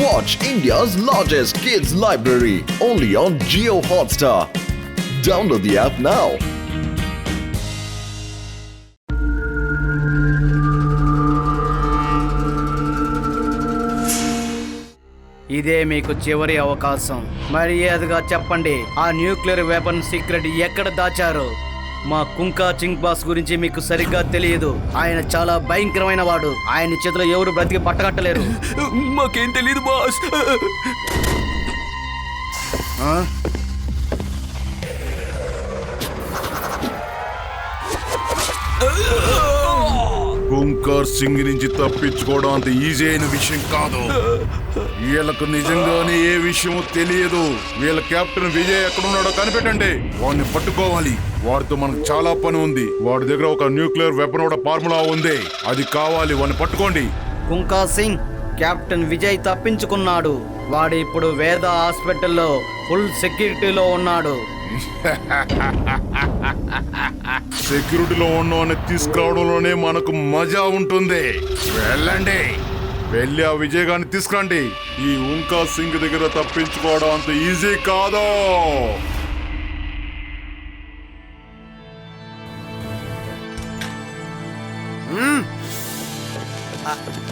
Watch India's largest kids library only on Jio Hotstar. Download the app now. ఇదే మీకు చివరి అవకాశం. మర్యాదగా చెప్పండి, ఆ న్యూక్లియర్ వెపన్ సీక్రెట్ ఎక్కడ దాచారు? మా కుంకా చింగ్ బాస్ గురించి మీకు సరిగ్గా తెలియదు. ఆయన చాలా భయంకరమైన వాడు. ఆయన చేతిలో ఎవరు బ్రతికి పట్టగట్టలేరు. మాకేం తెలియదు బాస్. కుంకర్ సింగ్ నుంచి తప్పించుకోవడం అంత ఈజీ అయిన విషయం కాదు. వీళ్ళకు నిజంగానే ఏ విషయమో తెలియదు. వీళ్ళ కెప్టెన్ విజయ్ ఎక్కడున్నాడో కనిపెట్టండి. వాడిని పట్టుకోవాలి. వాడితో మనకు చాలా పని ఉంది. వాడి దగ్గర ఒక న్యూక్లియర్ వెపన్ కూడా ఫార్ములా ఉంది. అది కావాలి. వాడిని పట్టుకోండి. కుంకా సింగ్, కెప్టెన్ విజయ్ తప్పించుకున్నాడు. వాడు ఇప్పుడు వేద హాస్పిటల్లో ఫుల్ సెక్యూరిటీలో ఉన్నాడు. సెక్యూరిటీలో ఉన్నవాడిని తీసుకురావడంలోనే మనకు మజా ఉంటుంది. వెళ్ళండి, వెళ్ళి ఆ విజయ్ గారిని తీసుకురండి. ఈ ఓంకా సింగ్ దగ్గర తప్పించుకోవడం అంత ఈజీ కాదు.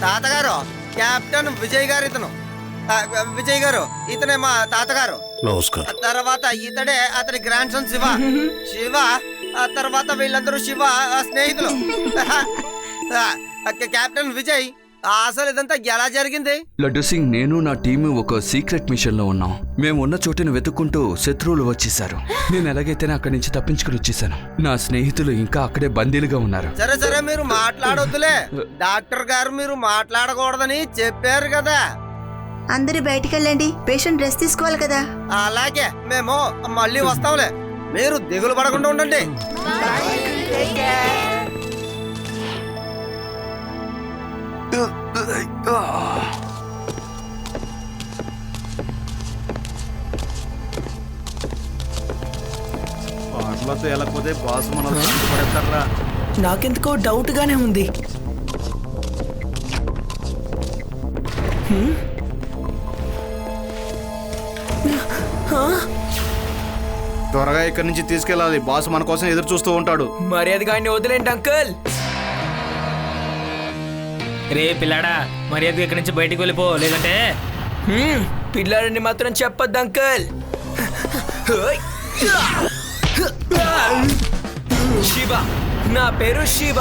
తాతగారు, కెప్టెన్ విజయ్ గారు ఇతను. విజయ్ గారు, ఇతనే మా తాతగారు. నమస్కారం. తర్వాత ఇతడే అతని గ్రాండ్ సన్ శివ. శివ తర్వాత వీళ్ళందరూ శివ స్నేహితులు. కెప్టెన్ విజయ్, అసలు ఇదంతా ఎలా జరిగింది? లడ్డు సింగ్, నేను నా టీము ఒక సీక్రెట్ మిషన్ లో ఉన్నాం. మేము ఉన్న చోటుని వెతుక్కుంటూ శత్రువులు వచ్చేసారు. నేను ఎలాగైతేనే అక్కడి నుంచి తప్పించుకుని వచ్చేసాను. నా స్నేహితులు ఇంకా అక్కడే బందీలుగా ఉన్నారు. సరే సరే, మీరు మాట్లాడొద్దులే. డాక్టర్ గారు మీరు మాట్లాడకూడదని చెప్పారు కదా. అందరూ బయటికి వెళ్ళండి, పేషెంట్ రెస్ట్ తీసుకోవాలి కదా. అలాగే, మేము మళ్ళీ వస్తాంలే. మీరు దిగులు పడకుండా ఉండండి. పాటలతో వెళ్ళకపోతే బాస్ మనం పడతారా? నాకెందుకో డౌట్ గానే ఉంది. త్వరగా ఇక్కడి నుంచి తీసుకెళ్ళాలి. బాస్ మన కోసం ఎదురు చూస్తూ ఉంటాడు. మర్యాదగా ఆయన్ని వదిలేండి అంకుల్. రే పిల్లాడా, మర్యాదగా ఇక్కడి నుంచి బయటికి వెళ్ళిపో, లేదంటే పిల్లాడని మాత్రం చెప్పొద్దు అంకుల్. శివ, నా పేరు శివ.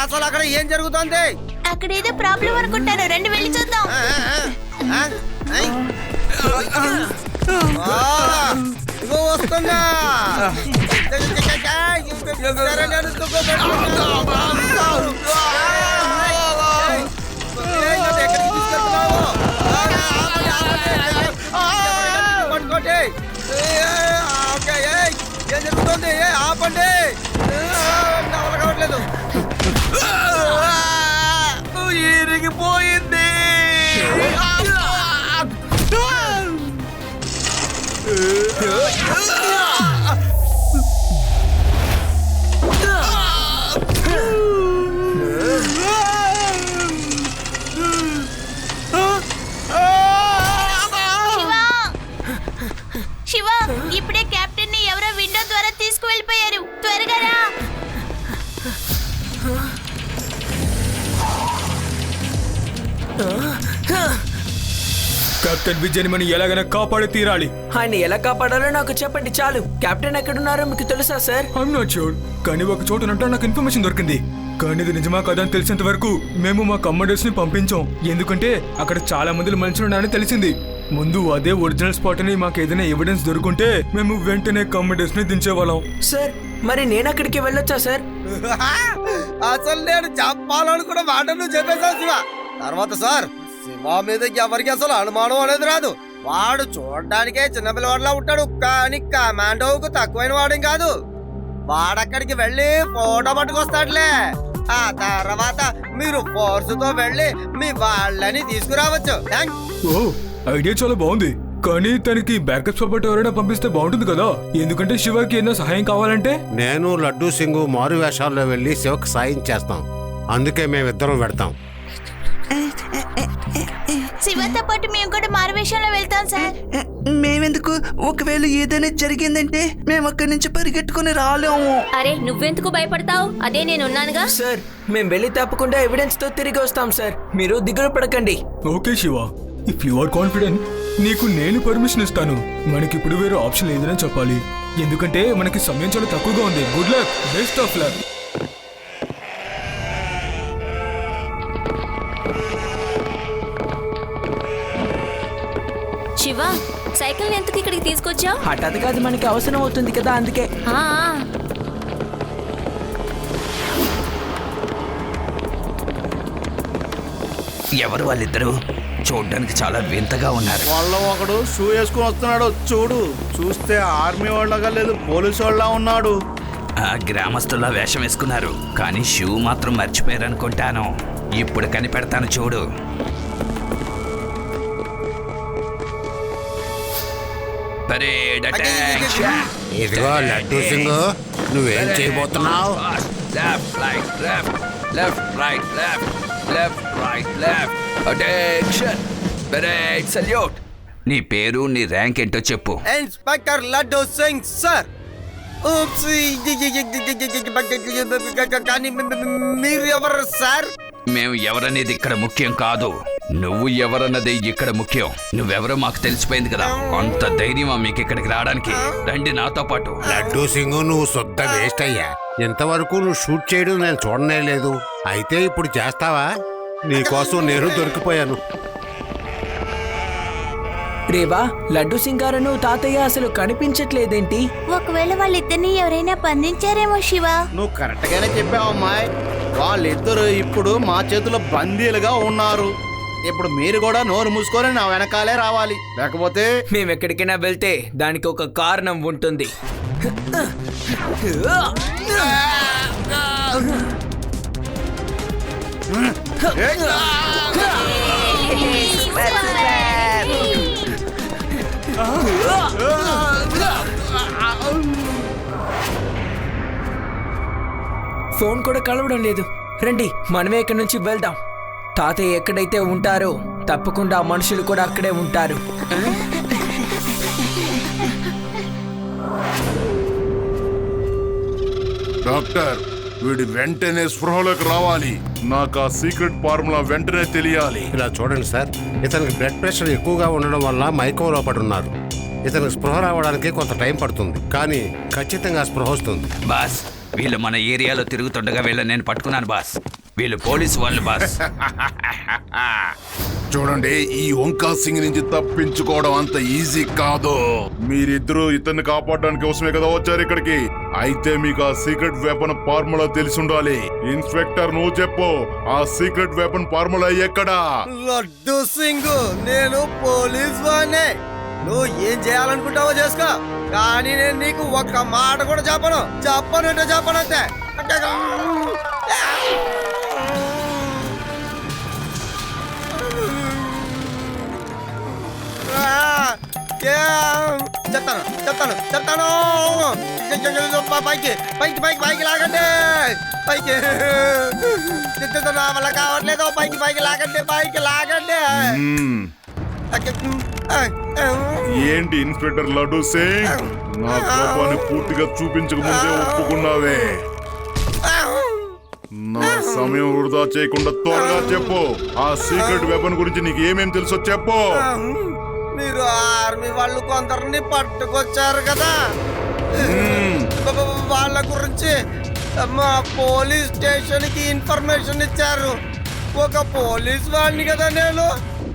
అసలు అక్కడ ఏం జరుగుతుంది? అక్కడ ఏదో ప్రాబ్లం అనుకుంటాను, రెండు వెళ్ళి చూద్దాం. ఇగో వస్తుందా? పట్టుకోండి. ఏం జరుగుతుంది? ఆపండి, కావట్లేదు. ఇరిగిపోయింది. శివ, ఇప్పుడే కెప్టెన్ ని ఎవరో విండో ద్వారా తీసుకువెళ్ళిపోయారు. త్వరగా రా. కెప్టెన్ విజయ్ మనం ఎలాగైనా కాపాడి తీరాలి. ఆయన ఎలా కాపాడాలో నాకు చెప్పండి చాలు. కెప్టెన్ ఎక్కడున్నారో మీకు తెలుసా సార్? ఐఎమ్ నాట్ షూర్, కానీ ఒక చోటనంటే నాకు ఇన్ఫర్మేషన్ దొరికింది. కానీ ఇది నిజమా కదా అని తెలిసేంత వరకు మేము మా కమాండర్స్ ని పంపించాం. ఎందుకంటే అక్కడ చాలా మంది మనుషులు ఉన్నారని తెలిసింది. ముందు అదే ఒరిజినల్ స్పాట్ అని మాకు ఏదైనా ఎవిడెన్స్ దొరుకుంటే మేము వెంటనే కమాండర్స్ ని దించేవాళ్ళం. సార్ మరి నేను అక్కడికి వెళ్ళొచ్చా సార్? అసలు నేను చెప్పాలనుకున్న మాట నువ్వు చెప్పేశావు శివ. తర్వాత సార్, శివ మీద ఎవరికి అసలు అనుమానం అనేది రాదు. వాడు చూడడానికే చిన్నపిల్లవాడిలా ఉంటాడు, కానీ కమాండోకు తక్కువైన వాడేం కాదు. వాడక్కడికి వెళ్ళి ఫోటో పట్టుకొస్తాడులే. ఆ తర్వాత మీరు ఫోర్సుతో వెళ్ళి మీ వాళ్ళని తీసుకురావచ్చు. ఓ ఐడియా చాలా బాగుంది, కానీ తనకి బ్యాకప్ సపోర్ట్ ఎవరైనా పంపిస్తే బాగుంటుంది కదా. ఎందుకంటే శివకి ఏదైనా సహాయం కావాలంటే నేను లడ్డూ సింగ్ మారు వేషాల్లో వెళ్ళి శివకు సాయం చేస్తాం. అందుకే మేమిద్దరం వెళ్తాం. శివతో పాటు మేము కూడా మారువేషంలో వెళ్తాం సార్. మేమెందుకు? ఒకవేళ ఏదైనా జరిగిందంటే మేము అక్కడి నుంచి పరిగెట్టుకుని రాలేము. అరే నువ్వెందుకు భయపడతావు? అదే నేనున్నానుగా. సార్ మేము వెళ్ళి తప్పకుండా ఎవిడెన్స్ తో తిరిగి వస్తాం సార్, మీరు దిగులు పడకండి. Okay Shiva, if you are confident నీకు నేను పర్మిషన్ ఇస్తాను. మనకిప్పుడు వేరే ఆప్షన్ లేదని చెప్పాలి, ఎందుకంటే మనకి సమయం చాలా తక్కువగా ఉంది. Good luck, best of luck. Shiva, cycle ఎందుకు ఇక్కడికి తీసుకొచ్చావు? హఠాత్తుగా అది మనకి అవసరం అవుతుంది కదా, అందుకే. ఎవరు వాళ్ళిద్దరు? చూడ్డానికి చాలా వింతగా ఉన్నారు. వాళ్ళలో ఒకడు షూ వేసుకుని వస్తున్నాడు చూడు. చూస్తే ఆర్మీ వాళ్ళగా లేదు, పోలీసు వాళ్ళ ఉన్నాడు. ఆ గ్రామస్తుల వేషం వేసుకున్నారు, కానీ షూ మాత్రం మర్చిపోయారు అనుకుంటాను. ఇప్పుడు కనిపెడతాను చూడు. ఇదిగో లడ్డూ సింగ్, నువ్వేం చేయబోతున్నావు? Left right left left right left left right left attention parade salute. నీ పేరు, నీ ర్యాంక్ ఏంటో చెప్పు. Inspector Laddu Singh sir. కానీ మీరు ఎవరు సార్? మేము ఎవరనేది ఇక్కడ ముఖ్యం కాదు, నువ్వు ఎవరన్నది ఇక్కడ ముఖ్యం. నువ్వెవరో మాకు తెలిసిపోయింది కదా, అంత ధైర్యమా మీకు ఇక్కడికి రావడానికి? రండి నాతో పాటు. లడ్డూ సింగ్ నువ్వు శుద్ధ వేస్ట్ అయ్యా. ఇంతవరకు నువ్వు షూట్ చేయడం నేను చూడనే లేదు. అయితే ఇప్పుడు చేస్తావా? నీకోసం నేను దొరికిపోయాను. రేవా, లడ్డూ సింగ్ గారు తాతయ్య అసలు కనిపించట్లేదేంటి? ఒకవేళ వాళ్ళిద్దరిని ఎవరైనా బంధించారేమో శివ. నువ్వు కరెక్ట్ గానే చెప్పావు అమ్మాయి. వాళ్ళిద్దరు ఇప్పుడు మా చేతిలో బందీలుగా ఉన్నారు. ఇప్పుడు మీరు కూడా నోరు మూసుకొని నా వెనకాలే రావాలి, లేకపోతే మేము ఎక్కడికైనా వెళ్తే దానికి ఒక కారణం ఉంటుంది. ఫోన్ కూడా కలవడం లేదు. రండి మనమే ఇక్కడి నుంచి వెళ్దాం. తాతయ్య ఎక్కడైతే ఉంటారో తప్పకుండా ఆ మనుషులు కూడా అక్కడే ఉంటారు. డాక్టర్, వీడి వెంటనే స్పృహలోకి రావాలి. నాకు ఆ సీక్రెట్ ఫార్ములా వెంటనే తెలియాలి. ఇలా చూడండి సార్, ఇతనికి బ్లడ్ ప్రెషర్ ఎక్కువగా ఉండడం వల్ల మైకంలో పడున్నారు. ఇతనికి స్పృహ రావడానికి కొంత టైం పడుతుంది, కానీ ఖచ్చితంగా స్పృహ వస్తుంది. బాస్, వీళ్ళు మన ఏరియాలో తిరుగుతుండగా వీళ్ళని నేను పట్టుకున్నాను బాస్. వీళ్ళు పోలీసు వాళ్ళు బాస్. చూడండి, ఈ ఓంకా సింగ్ నుంచి తప్పించుకోవడం అంత ఈజీ కాదు. మీరిద్దరూ ఇతన్ని కాపాడడానికి కోసమే కదా వచ్చారు ఇక్కడికి. అయితే మీకు ఆ సీక్రెట్ వెపన్ ఫార్ములా తెలిసి ఉండాలి. ఇన్స్పెక్టర్, నువ్వు చెప్పు, ఆ సీక్రెట్ వెపన్ ఫార్ములా ఎక్కడా? లడ్డూ సింగ్, నేను పోలీస్ వాడినే. నువ్వు ఏం చేయాలనుకుంటావో చేసుకో, కానీ నేను నీకు ఒక్క మాట కూడా చెప్పనంటే చెప్పనంతే. చెప్తాను. పైకి లాగండి. పైకి నా వల్ల కావట్లేదు. పైకి లాగండి. ఏంటి ఇన్స్పెక్టర్ లడ్డూ సింగ్, నా కోపాన్ని పూర్తిగా చూపించక ముందే ఒప్పుకున్నావే. నా సమయం వృధా చేయకుండా త్వరగా చెప్పు. ఆ సీక్రెట్ వెపన్ గురించి నీకు ఏమేం తెలుసో చెప్పు. మీరు ఆర్మీ వాళ్ళు కొందరిని పట్టుకొచ్చారు కదా, వాళ్ళ గురించి మా పోలీస్ స్టేషన్ కి ఇన్ఫర్మేషన్ ఇచ్చారు. ఒక పోలీస్ వాడిని కదా నేను,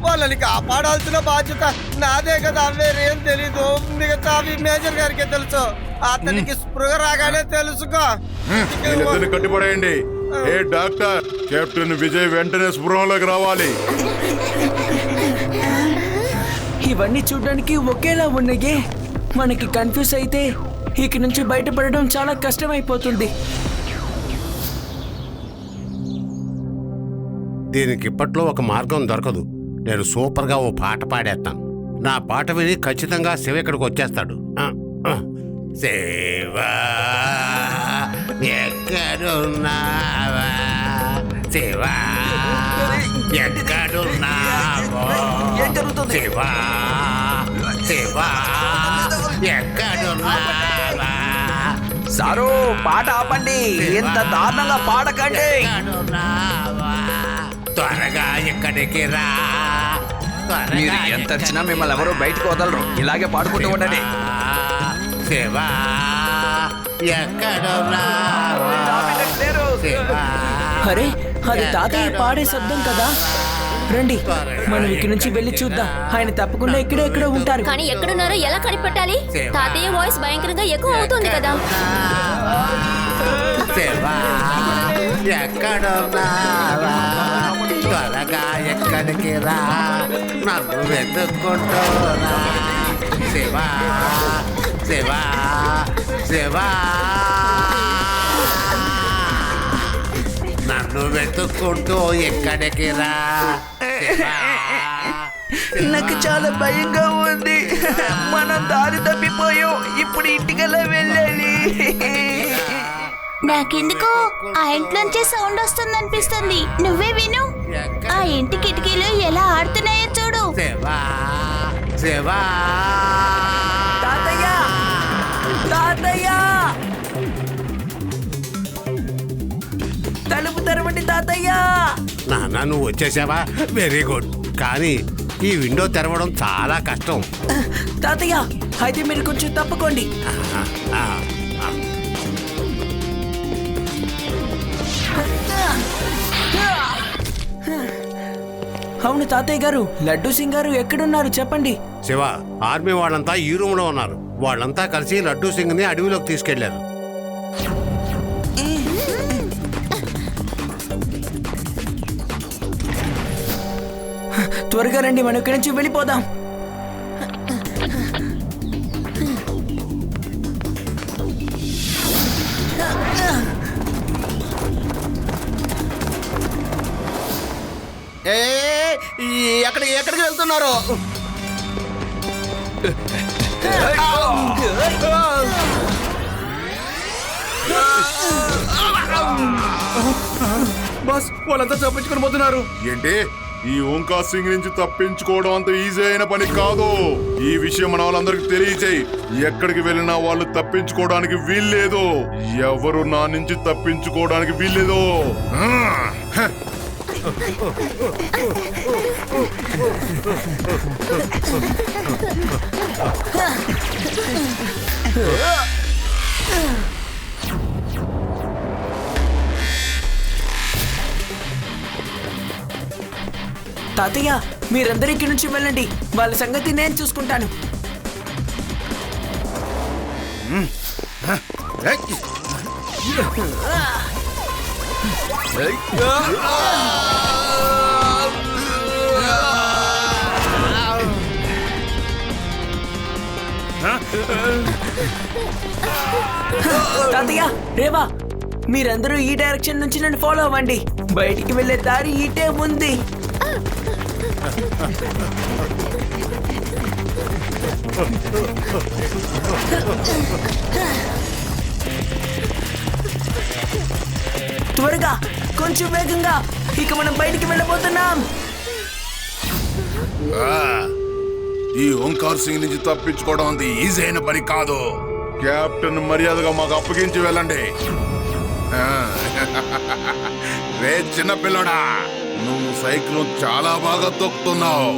వాళ్ళని కాపాడాల్సిన బాధ్యత నాదే కదా. వేరేం తెలీదు, మిగతా మేజర్ గారికి తెలుసు. అతనికి స్పృహ రాగానే తెలుసుకో. వీళ్ళిద్దరిని కట్టిపడేయండి. ఏ డాక్టర్, కెప్టెన్ విజయ్ వెంటనే స్పృహలోకి రావాలి. ఇవన్నీ చూడడానికి ఒకేలా ఉన్నాయి. మనకి కన్ఫ్యూజ్ అయితే ఇక నుంచి బయటపడడం చాలా కష్టమైపోతుంది. దీనికి ఇప్పట్లో ఒక మార్గం దొరకదు. నేను సూపర్గా ఓ పాట పాడేస్తాను. నా పాట విని ఖచ్చితంగా శివ ఇక్కడికి వచ్చేస్తాడు. శివా ఎక్కడున్నావా, శివా ఎక్కడున్నావా, శివా శివా ఎక్కడున్నావా. సారు పాట ఆపండి, ఇంత దారుణంగా పాడకండి. త్వరగా ఇక్కడికి రా. మీరు ఎంత అరిచినా మిమ్మల్ని ఎవరూ బయటకు వదలరు. ఇలాగే పాడుకుంటూ ఉండండి. శివా ఎక్కడున్నావా, శివా. అరే, అది తాతయ్య పాడే శబ్దం కదా. రండి, మనం ఇక్కడి నుంచి వెళ్ళి చూద్దాం. ఆయన తప్పకుండా ఇక్కడే ఎక్కడో ఉంటారు. కానీ ఎక్కడున్నారో ఎలా కనిపెట్టాలి? తాతయ్య వాయిస్ భయంకరంగా ఎక్కువ అవుతుంది కదా. శివా ఎక్కడున్నావా, త్వరగా ఎక్కడికి రా, నన్ను వెతుక్కుంటూరా. శివా శివా శివా నన్ను వెతుక్కుంటూ ఎక్కడికి రా. నాకు చాలా భయంగా ఉంది. మనం దారి తప్పిపోయాం. ఇప్పుడు ఇంటికల్లా వెళ్ళాలి. నాకెందుకో ఆ ఇంట్లోంచే సౌండ్ వస్తుందనిపిస్తుంది. నువ్వే విను. ఆ ఇంటి కిటికీలు ఎలా ఆడుతున్నాయో చూడు. శివా శివా తాతయ్య, తాతయ్య, తలుపు తెరవండి తాతయ్య. నాన్న, నువ్వు వచ్చేసావా? Very good. కానీ ఈ విండో తెరవడం చాలా కష్టం. తాతయ్య, అయితే మీరు కొంచెం తప్పుకోండి. అవును తాతయ్య గారు, లడ్డూ సింగ్ గారు ఎక్కడున్నారు చెప్పండి. శివ, ఆర్మీ వాళ్ళంతా ఈ రూమ్ లో ఉన్నారు. వాళ్ళంతా కలిసి లడ్డూ సింగ్ ని అడవిలోకి తీసుకెళ్లారు. త్వరగా రండి, మనం ఇక్కడి నుంచి వెళ్ళిపోదాం. ఎక్కడికి వెళ్తున్నారు? బాస్, వాళ్ళంతా తప్పించుకొని పోతున్నారు. ఏంటి? ఈ ఓంకార్ సింగ్ నుంచి తప్పించుకోవడం అంత ఈజీ అయిన పని కాదు. ఈ విషయం మన వాళ్ళందరికి తెలియచేయి. ఎక్కడికి వెళ్ళినా వాళ్ళు తప్పించుకోవడానికి వీల్లేదు. ఎవరు నా నుంచి తప్పించుకోవడానికి వీల్లేదు. తాతయ్య, మీరందరూ ఇక్కడి నుంచి వెళ్ళండి. వాళ్ళ సంగతి నేను చూసుకుంటాను. తాతయ్య, రేవా, మీరందరూ ఈ డైరెక్షన్ నుంచి నన్ను ఫాలో అవ్వండి. బయటికి వెళ్ళే దారి ఇటే ఉంది. త్వరగా, కొంచెం వేగంగా. ఇక మనం బయటికి వెళ్ళబోతున్నాం. ఈ ఓంకార్ సింగ్ నుంచి తప్పించుకోవడం అంత ఈజీ అయిన పని కాదు. కెప్టెన్ మర్యాదగా మాకు అప్పగించి వెళ్ళండి. రే చిన్నపిల్లడా, నువ్వు సైకిల్ చాలా బాగా తొక్కుతున్నావు,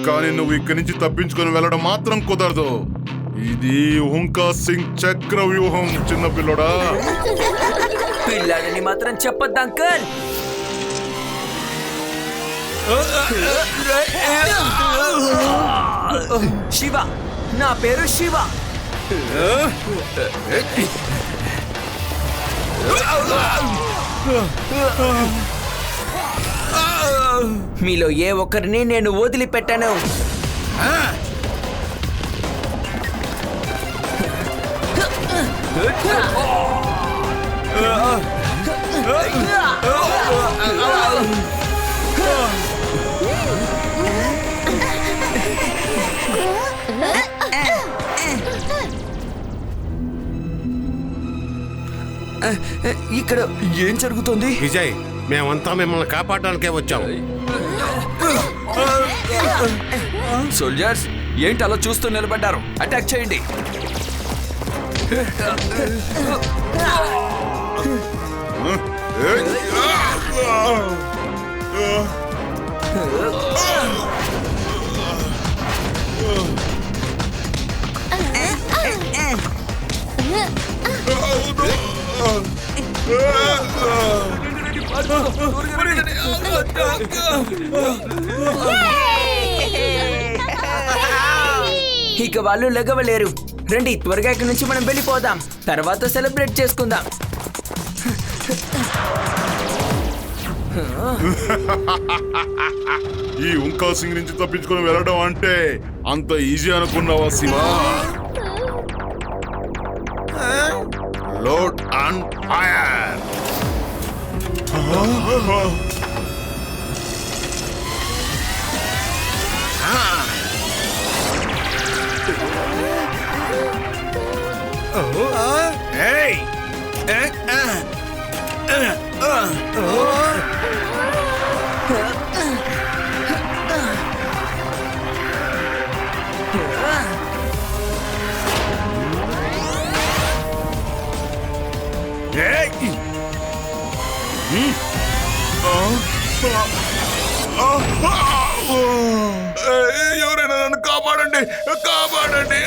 కానీ నువ్వు ఇక్కడి నుంచి తప్పించుకొని వెళ్ళడం మాత్రం కుదరదు. ఇది హుంకా సింగ్ చక్ర వ్యూహం చిన్నపిల్లడా. పిల్లాడిని మాత్రం చెప్పొద్దు అంకల్. శివ, నా పేరు శివ. మీలో ఏ ఒక్కరిని నేను వదిలిపెట్టాను. ఇక్కడ ఏం జరుగుతుంది? విజయ్, మేమంతా మిమ్మల్ని కాపాడడానికే వచ్చాం. సోల్జర్స్, ఏంటి అలా చూస్తూ నిలబడ్డారు? అటాక్ చేయండి. ఇక వాళ్ళు లెగవలేరు. రండి, త్వరగా ఇక్కడి నుంచి మనం వెళ్ళిపోదాం. తర్వాత సెలబ్రేట్ చేసుకుందాం. ఈ హుంకా సింగ్ నుంచి తప్పించుకొని వెళ్ళడం అంటే అంత ఈజీ అనుకున్నావా శివ? Load and fire. ఎవరైనా నన్ను కాపాడండి, కాపాడండి.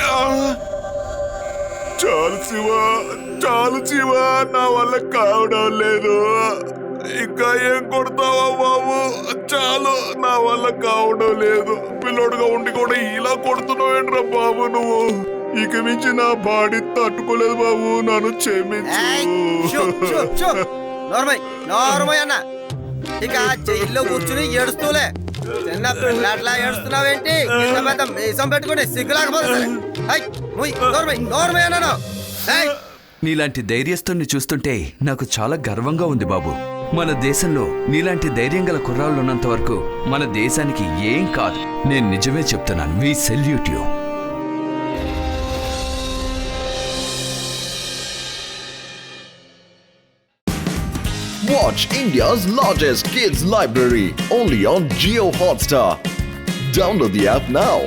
చాలు శివ, చాలు శివ, నా వల్ల కావడం లేదు. ఇంకా ఏం కొడతావా బాబు? చాలు, నా వల్ల కావడం లేదు. పిల్లోడుగా ఉండి కూడా ఇలా కొడుతున్నావేంట్రా బాబు నువ్వు? ఇక మించి నా బాడీ తట్టుకోలేదు బాబు, నన్ను క్షమించు. అన్న, ఇక జైల్లో కూర్చుని ఏడుస్తూలే చిన్న పిల్లట్లా ఏడుస్తున్నావేంటి? పెద్ద మీసం పెట్టుకుని సిగ్గులాకపోతే నీలాంటి ధైర్యస్తుని చూస్తుంటే నాకు చాలా గర్వంగా ఉంది బాబు. మన దేశంలో నీలాంటి ధైర్యం గల కుర్రాళ్ళు ఉన్నంత వరకు మన దేశానికి ఏం కాదు. నేను నిజమే చెప్తున్నాను. We salute you. Watch India's largest kids library only on Jio Hotstar. Download the app now.